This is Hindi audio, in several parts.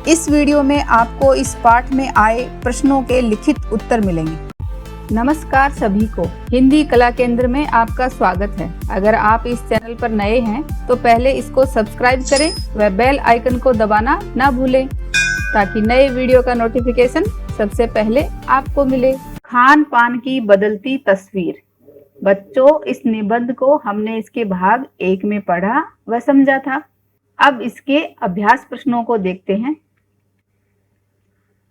इस वीडियो में आपको इस पाठ में आए प्रश्नों के लिखित उत्तर मिलेंगे। नमस्कार सभी को, हिंदी कला केंद्र में आपका स्वागत है। अगर आप इस चैनल पर नए हैं तो पहले इसको सब्सक्राइब करें व बेल आइकन को दबाना ना भूलें ताकि नए वीडियो का नोटिफिकेशन सबसे पहले आपको मिले। खान पान की बदलती तस्वीर। बच्चों, इस निबंध को हमने इसके भाग 1 में पढ़ा व समझा था। अब इसके अभ्यास प्रश्नों को देखते हैं।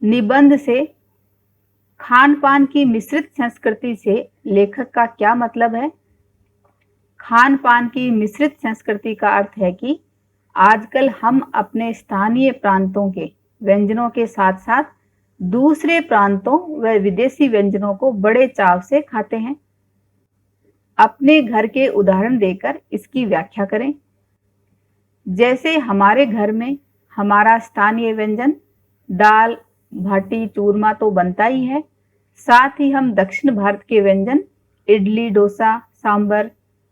निबंध से खान पान की मिश्रित संस्कृति से लेखक का क्या मतलब है? खान पान की मिश्रित संस्कृति का अर्थ है कि आजकल हम अपने स्थानीय प्रांतों के व्यंजनों के साथ साथ दूसरे प्रांतों व विदेशी व्यंजनों को बड़े चाव से खाते हैं। अपने घर के उदाहरण देकर इसकी व्याख्या करें। जैसे हमारे घर में हमारा स्थानीय व्यंजन दाल भाटी चूरमा तो बनता ही है, साथ ही हम दक्षिण भारत के व्यंजन इडली डोसा सांबर,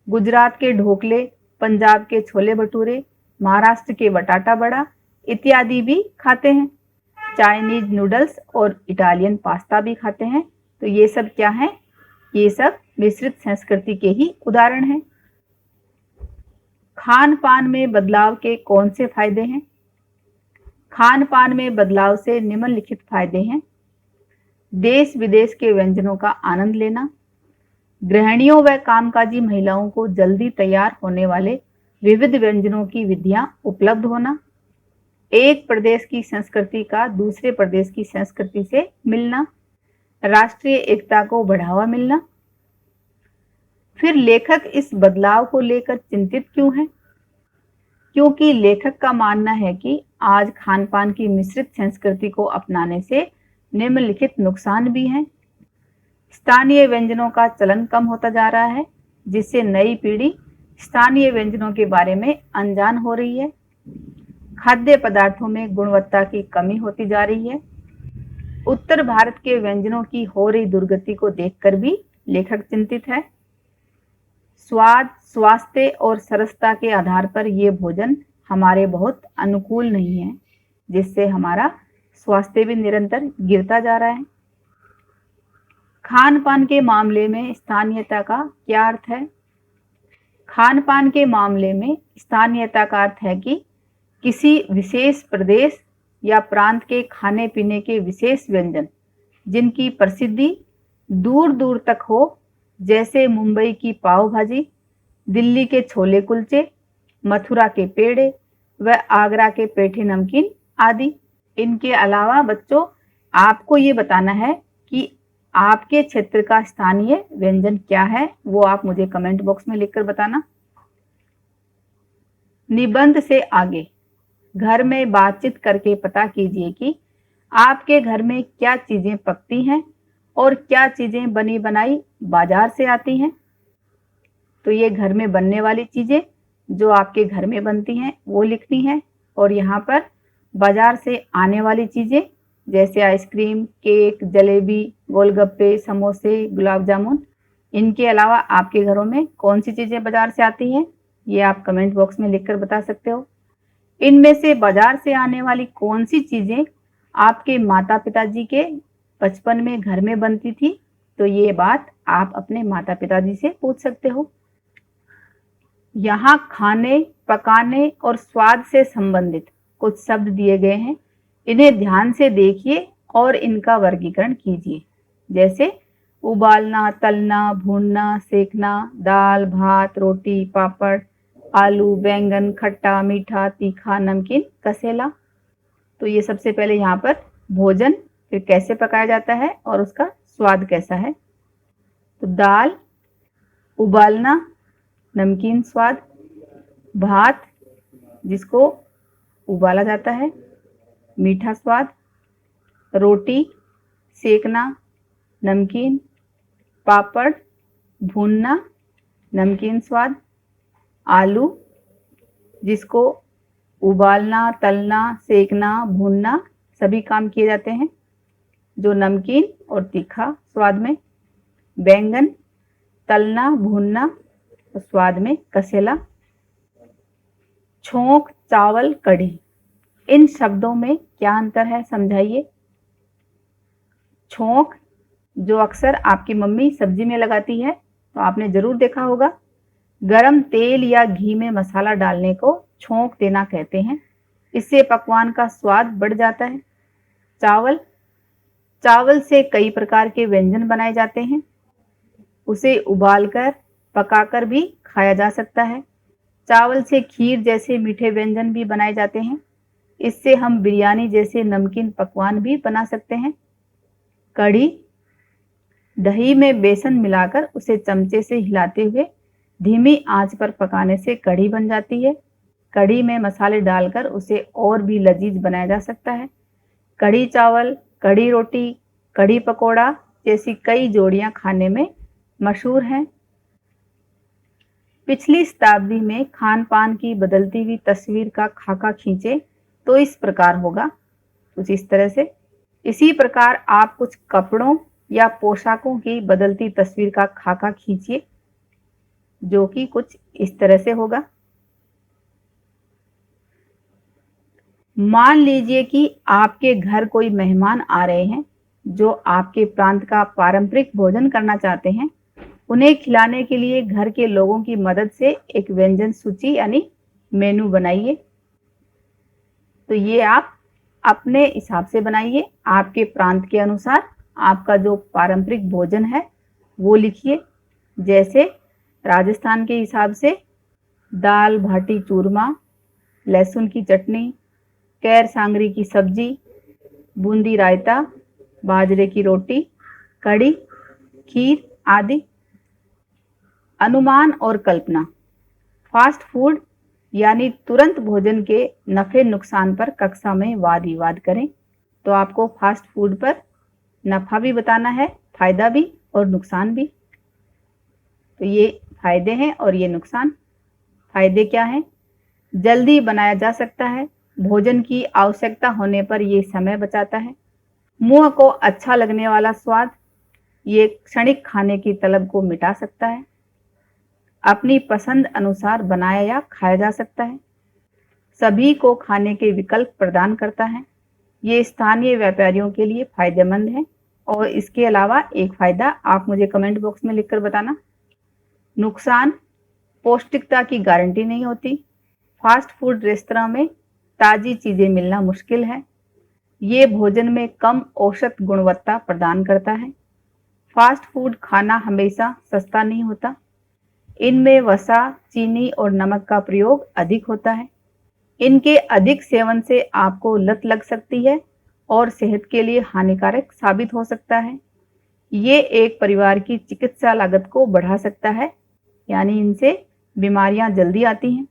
गुजरात के ढोकले, पंजाब के छोले भटूरे, महाराष्ट्र के बटाटा बड़ा इत्यादि भी खाते हैं। चाइनीज नूडल्स और इटालियन पास्ता भी खाते हैं। तो ये सब क्या है? ये सब मिश्रित संस्कृति के ही उदाहरण हैं। खान पान में बदलाव के कौन से फायदे हैं? खान पान में बदलाव से निम्नलिखित फायदे हैं। देश विदेश के व्यंजनों का आनंद लेना, गृहिणियों व कामकाजी महिलाओं को जल्दी तैयार होने वाले विविध व्यंजनों की विधियां उपलब्ध होना, एक प्रदेश की संस्कृति का दूसरे प्रदेश की संस्कृति से मिलना, राष्ट्रीय एकता को बढ़ावा मिलना। फिर लेखक इस बदलाव को लेकर चिंतित क्यों है? क्योंकि लेखक का मानना है कि आज खान पान की मिश्रित संस्कृति को अपनाने से निम्नलिखित नुकसान भी हैं। स्थानीय व्यंजनों का चलन कम होता जा रहा है, जिससे नई पीढ़ी स्थानीय व्यंजनों के बारे में अनजान हो रही है। खाद्य पदार्थों में गुणवत्ता की कमी होती जा रही है। उत्तर भारत के व्यंजनों की हो रही दुर्गति को देखकर भी लेखक चिंतित है। स्वाद, स्वास्थ्य और सरसता के आधार पर ये भोजन हमारे बहुत अनुकूल नहीं है, जिससे हमारा स्वास्थ्य भी निरंतर गिरता जा रहा है। खान पान के मामले में स्थानीयता का क्या अर्थ है? खान पान के मामले में स्थानीयता का अर्थ है कि किसी विशेष प्रदेश या प्रांत के खाने पीने के विशेष व्यंजन जिनकी प्रसिद्धि दूर दूर तक हो, जैसे मुंबई की पाव भाजी, दिल्ली के छोले कुलचे, मथुरा के पेड़े व आगरा के पेठे नमकीन आदि। इनके अलावा बच्चों, आपको ये बताना है कि आपके क्षेत्र का स्थानीय व्यंजन क्या है, वो आप मुझे कमेंट बॉक्स में लिखकर बताना। निबंध से आगे घर में बातचीत करके पता कीजिए कि आपके घर में क्या चीजें पकती हैं और क्या चीजें बनी बनाई बाजार से आती हैं। तो ये घर में बनने वाली चीजें जो आपके घर में बनती हैं वो लिखनी है, और यहाँ पर बाजार से आने वाली चीजें जैसे आइसक्रीम, केक, जलेबी, गोलगप्पे, समोसे, गुलाब जामुन। इनके अलावा आपके घरों में कौन सी चीजें बाजार से आती हैं, ये आप कमेंट बॉक्स में लिखकर बता सकते हो। इनमें से बाजार से आने वाली कौन सी चीजें आपके माता पिताजी के बचपन में घर में बनती थी, तो ये बात आप अपने माता पिताजी से पूछ सकते हो। यहाँ खाने, पकाने और स्वाद से संबंधित कुछ शब्द दिए गए हैं। इन्हें ध्यान से देखिए और इनका वर्गीकरण कीजिए। जैसे उबालना, तलना, भूनना, सेकना, दाल, भात, रोटी, पापड़, आलू, बैंगन, खट्टा, मीठा, तीखा, नमकीन, कसेला। तो ये सबसे पहले यहाँ पर भोजन फिर कैसे पकाया जाता है और उसका स्वाद कैसा है। तो दाल, उबालना, नमकीन स्वाद, भात जिसको उबाला जाता है, मीठा स्वाद, रोटी, सेकना, नमकीन, पापड़, भूनना, नमकीन स्वाद, आलू जिसको उबालना, तलना, सेकना, भूनना सभी काम किए जाते हैं, जो नमकीन और तीखा स्वाद में, बैंगन, तलना, भूनना और स्वाद में कसेला, छोंक, चावल, कढ़ी। इन शब्दों में क्या अंतर है, समझाइए। छोंक, जो अक्सर आपकी मम्मी सब्जी में लगाती है, तो आपने ज़रूर देखा होगा। गरम तेल या घी में मसाला डालने को छोंक देना कहते हैं। इससे पकवान का स्वाद बढ़ जाता है। चावल, चावल से कई प्रकार के व्यंजन बनाए जाते हैं। उसे उबालकर, पकाकर भी खाया जा सकता है। चावल से खीर जैसे मीठे व्यंजन भी बनाए जाते हैं। इससे हम बिरयानी जैसे नमकीन पकवान भी बना सकते हैं। कढ़ी, दही में बेसन मिलाकर उसे चमचे से हिलाते हुए धीमी आंच पर पकाने से कढ़ी बन जाती है। कढ़ी में मसाले डालकर उसे और भी लजीज बनाया जा सकता है। कढ़ी चावल, कढ़ी रोटी, कढ़ी पकौड़ा जैसी कई जोड़ियां खाने में मशहूर हैं। पिछली शताब्दी में खान पान की बदलती हुई तस्वीर का खाका खींचे तो इस प्रकार होगा, कुछ इस तरह से। इसी प्रकार आप कुछ कपड़ों या पोशाकों की बदलती तस्वीर का खाका खींचिए, जो कि कुछ इस तरह से होगा। मान लीजिए कि आपके घर कोई मेहमान आ रहे हैं जो आपके प्रांत का पारंपरिक भोजन करना चाहते हैं। उन्हें खिलाने के लिए घर के लोगों की मदद से एक व्यंजन सूची यानी मेनू बनाइए। तो ये आप अपने हिसाब से बनाइए, आपके प्रांत के अनुसार आपका जो पारंपरिक भोजन है वो लिखिए। जैसे राजस्थान के हिसाब से दाल भाटी चूरमा, लहसुन की चटनी, कैर सांगरी की सब्जी, बूंदी रायता, बाजरे की रोटी, कढ़ी, खीर आदि। अनुमान और कल्पना, फास्ट फूड यानी तुरंत भोजन के नफे नुकसान पर कक्षा में वाद विवाद करें। तो आपको फास्ट फूड पर नफा भी बताना है, फायदा भी और नुकसान भी। तो ये फायदे हैं और ये नुकसान। फायदे क्या हैं? जल्दी बनाया जा सकता है, भोजन की आवश्यकता होने पर ये समय बचाता है। मुंह को अच्छा लगने वाला स्वाद, ये क्षणिक खाने की तलब को मिटा सकता है। अपनी पसंद अनुसार बनाया या खाया जा सकता है। सभी को खाने के विकल्प प्रदान करता है। ये स्थानीय व्यापारियों के लिए फायदेमंद है। और इसके अलावा एक फायदा आप मुझे कमेंट बॉक्स में लिखकर बताना। नुकसान, पौष्टिकता की गारंटी नहीं होती। फास्ट फूड रेस्तरां में ताज़ी चीज़ें मिलना मुश्किल है। ये भोजन में कम औसत गुणवत्ता प्रदान करता है। फास्ट फूड खाना हमेशा सस्ता नहीं होता। इनमें वसा, चीनी और नमक का प्रयोग अधिक होता है। इनके अधिक सेवन से आपको लत लग सकती है और सेहत के लिए हानिकारक साबित हो सकता है। ये एक परिवार की चिकित्सा लागत को बढ़ा सकता है, यानी इनसे बीमारियां जल्दी आती हैं।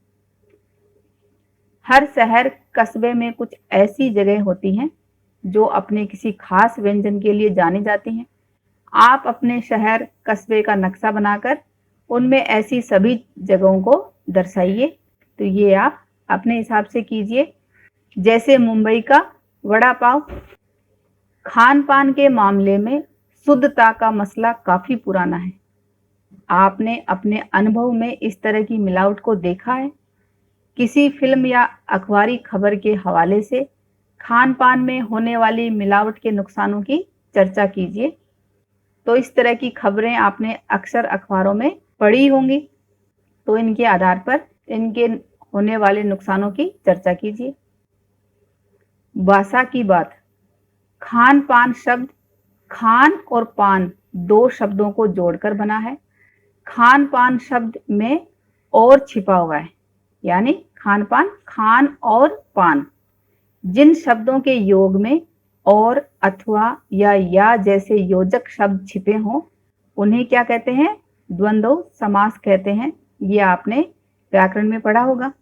हर शहर कस्बे में कुछ ऐसी जगह होती हैं जो अपने किसी खास व्यंजन के लिए जानी जाती हैं। आप अपने शहर कस्बे का नक्शा बनाकर उनमें ऐसी सभी जगहों को दर्शाइए। तो ये आप अपने हिसाब से कीजिए। जैसे मुंबई का वड़ा पाव। खान पान के मामले में शुद्धता का मसला काफी पुराना है। आपने अपने अनुभव में इस तरह की मिलावट को देखा है? किसी फिल्म या अखबारी खबर के हवाले से खान पान में होने वाली मिलावट के नुकसानों की चर्चा कीजिए। तो इस तरह की खबरें आपने अक्सर अखबारों में पढ़ी होंगी। तो इनके आधार पर इनके होने वाले नुकसानों की चर्चा कीजिए। भाषा की बात। खान पान शब्द खान और पान दो शब्दों को जोड़कर बना है। खान पान शब्द में और छिपा हुआ है, यानी खान पान, खान और पान। जिन शब्दों के योग में और, अथवा या जैसे योजक शब्द छिपे हों उन्हें क्या कहते हैं? द्वंद्व समास कहते हैं। ये आपने व्याकरण में पढ़ा होगा।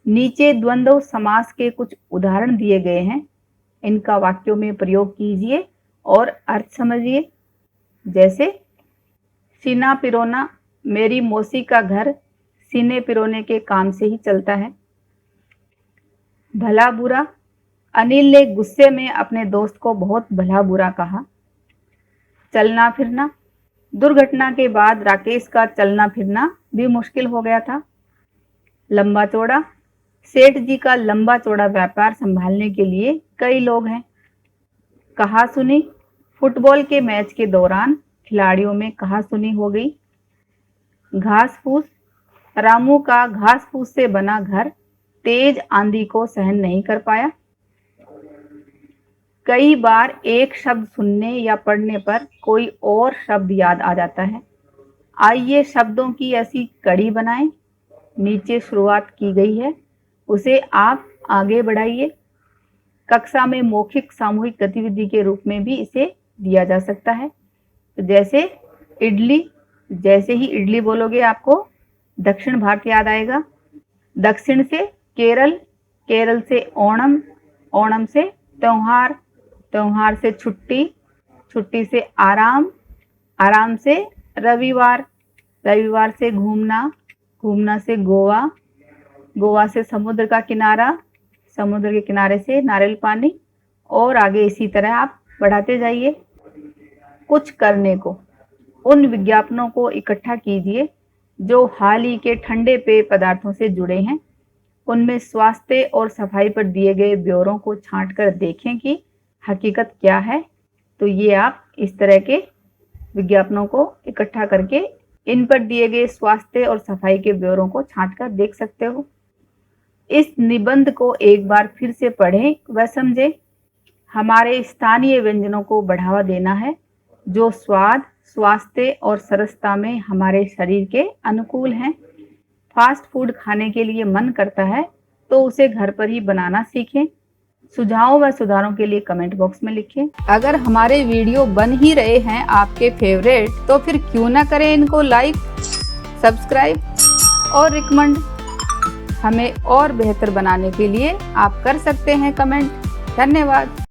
नीचे द्वंद्व समास के कुछ उदाहरण दिए गए हैं, इनका वाक्यों में प्रयोग कीजिए और अर्थ समझिए। जैसे सीना पिरोना, मेरी मौसी का घर सीने पिरोने के काम से ही चलता है। भला बुरा, अनिल ने गुस्से में अपने दोस्त को बहुत भला बुरा कहा। चलना फिरना, दुर्घटना के बाद राकेश का चलना फिरना भी मुश्किल हो गया था। लंबा चौड़ा, सेठ जी का लंबा चौड़ा व्यापार संभालने के लिए कई लोग हैं। कहासुनी, फुटबॉल के मैच के दौरान खिलाड़ियों में कहासुनी हो गई। घास फूस, रामू का घास फूस से बना घर तेज आंधी को सहन नहीं कर पाया। कई बार एक शब्द सुनने या पढ़ने पर कोई और शब्द याद आ जाता है। आइए शब्दों की ऐसी कड़ी बनाएं। नीचे शुरुआत की गई है, उसे आप आगे बढ़ाइए। कक्षा में मौखिक सामूहिक गतिविधि के रूप में भी इसे दिया जा सकता है। तो जैसे इडली, जैसे ही इडली बोलोगे आपको दक्षिण भारत याद आएगा। दक्षिण से केरल, केरल से ओणम, ओणम से त्योहार, त्योहार से छुट्टी, छुट्टी से आराम, आराम से रविवार, रविवार से घूमना, घूमना से गोवा, गोवा से समुद्र का किनारा, समुद्र के किनारे से नारियल पानी, और आगे इसी तरह आप बढ़ाते जाइए। कुछ करने को, उन विज्ञापनों को इकट्ठा कीजिए जो हाल ही के ठंडे पेय पदार्थों से जुड़े हैं। उनमें स्वास्थ्य और सफाई पर दिए गए ब्यौरों को छांटकर देखें कि हकीकत क्या है। तो ये आप इस तरह के विज्ञापनों को इकट्ठा करके इन पर दिए गए स्वास्थ्य और सफाई के ब्यौरों को छांटकर देख सकते हो। इस निबंध को एक बार फिर से पढ़ें व समझें। हमारे स्थानीय व्यंजनों को बढ़ावा देना है जो स्वाद, स्वास्थ्य और सरसता में हमारे शरीर के अनुकूल हैं। फास्ट फूड खाने के लिए मन करता है तो उसे घर पर ही बनाना सीखें। सुझावों व सुधारों के लिए कमेंट बॉक्स में लिखें। अगर हमारे वीडियो बन ही रहे हैं आपके फेवरेट, तो फिर क्यों ना करें इनको लाइक, सब्सक्राइब और रिकमेंड। हमें और बेहतर बनाने के लिए आप कर सकते हैं कमेंट। धन्यवाद।